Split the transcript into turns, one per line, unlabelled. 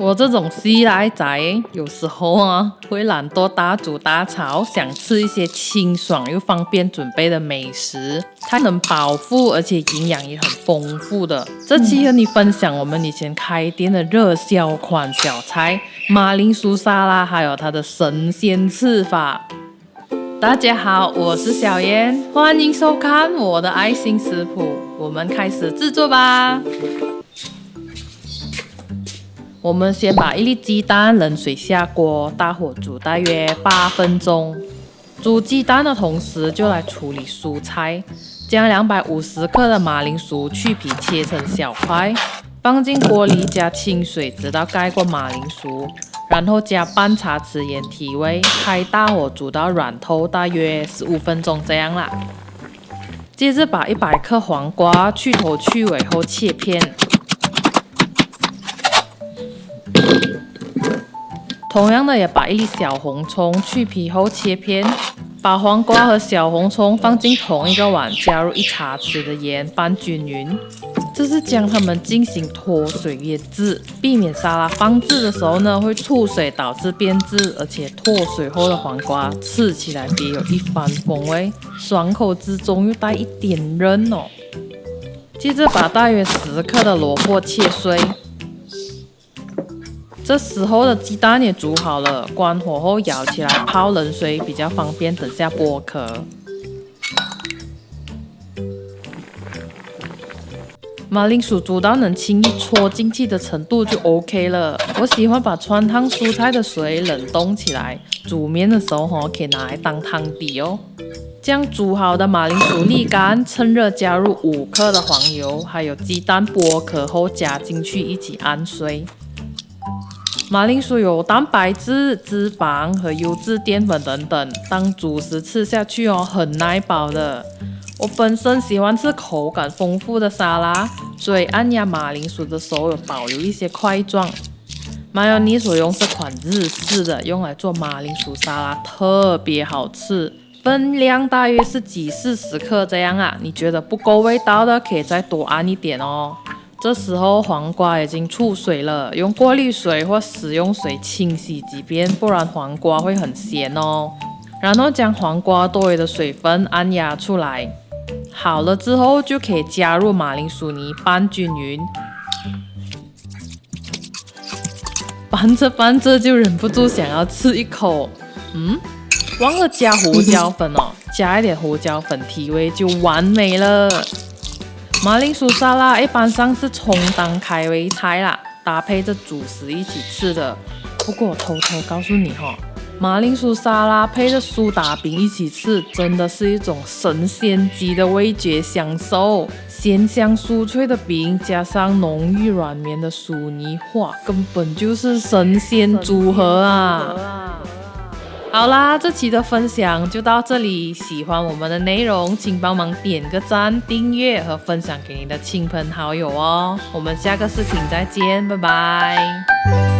我这种西来仔有时候会懒惰大煮大炒，想吃一些清爽又方便准备的美食，它能饱腹，而且营养也很丰富的。这期和你分享我们以前开店的热销款小菜马铃薯沙拉，还有它的神仙吃法。大家好，我是小妍，欢迎收看我的爱心食谱，我们开始制作吧。我们先把一粒鸡蛋冷水下锅，大火煮大约8分钟。煮鸡蛋的同时，就来处理蔬菜。将250克的马铃薯去皮切成小块，放进锅里加清水，直到盖过马铃薯，然后加半茶匙盐提味，开大火煮到软透，大约15分钟这样啦。接着把100克黄瓜去头去尾后切片。同样的，也把一粒小红葱去皮后切片，把黄瓜和小红葱放进同一个碗，加入1茶匙的盐，拌均匀。这是将它们进行脱水腌制，避免沙拉放置的时候会出水导致变质，而且脱水后的黄瓜吃起来别有一番风味，爽口之中又带一点韧哦。接着把大约10克的萝卜切碎。这时候的鸡蛋也煮好了，关火后舀起来泡冷水，比较方便等下剥壳。马铃薯煮到能轻易戳进去的程度就 OK 了。我喜欢把穿烫蔬菜的水冷冻起来，煮面的时候可以拿来当汤底哦。将煮好的马铃薯沥干，趁热加入5克的黄油，还有鸡蛋剥壳后加进去一起按碎。马铃薯有蛋白质、脂肪和优质淀粉等等，当主食吃下去很耐饱的。我本身喜欢吃口感丰富的沙拉，所以按压马铃薯的时候有保留一些块状。马油泥所用这款日式的，用来做马铃薯沙拉特别好吃，分量大约是几40克这样啊。你觉得不够味道的，可以再多按一点哦。这时候黄瓜已经出水了，用过滤水或食用水清洗几遍，不然黄瓜会很咸哦。然后将黄瓜多余的水分按压出来，好了之后就可以加入马铃薯泥拌均匀。拌着拌着就忍不住想要吃一口，忘了加胡椒粉哦，加一点胡椒粉提味就完美了。马铃薯沙拉一般上是充当开胃菜啦，搭配着主食一起吃的。不过我偷偷告诉你马铃薯沙拉配着苏打饼一起吃，真的是一种神仙级的味觉享受。鲜香酥脆的饼加上浓郁软绵的薯泥，哇，根本就是神仙组合啊！好啦，这期的分享就到这里。喜欢我们的内容，请帮忙点个赞、订阅和分享给你的亲朋好友哦。我们下个视频再见，拜拜。